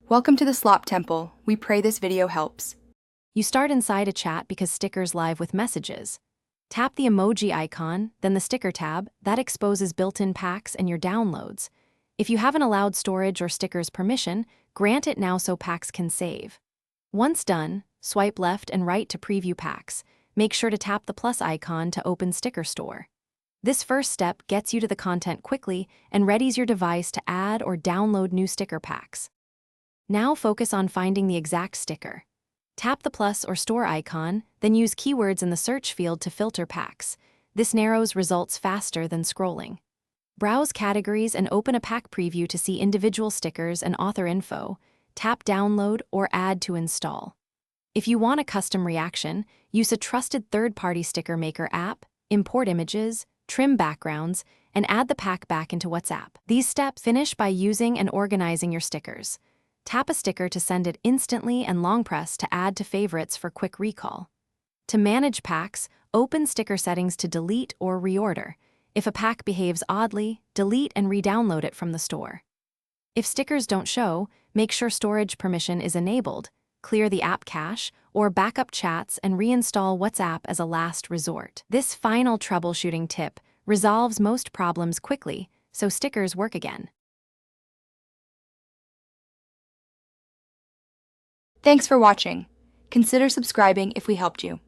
Welcome to the Slop Temple. We pray this video helps. You start inside a chat because stickers live with messages. Tap the emoji icon, then the sticker tab. That exposes built-in packs and your downloads. If you haven't allowed storage or stickers permission, grant it now so packs can save. Once done, swipe left and right to preview packs. Make sure to tap the plus icon to open Sticker Store. This first step gets you to the content quickly and readies your device to add or download new sticker packs. Now focus on finding the exact sticker. Tap the plus or store icon, then use keywords in the search field to filter packs. This narrows results faster than scrolling. Browse categories and open a pack preview to see individual stickers and author info. Tap download or add to install. If you want a custom reaction, use a trusted third-party sticker maker app, import images, trim backgrounds, and add the pack back into WhatsApp. These steps finish by using and organizing your stickers. Tap a sticker to send it instantly and long press to add to favorites for quick recall. To manage packs, open sticker settings to delete or reorder. If a pack behaves oddly, delete and re-download it from the store. If stickers don't show, make sure storage permission is enabled, clear the app cache, or backup chats and reinstall WhatsApp as a last resort. This final troubleshooting tip resolves most problems quickly, so stickers work again. Thanks for watching. Consider subscribing if we helped you.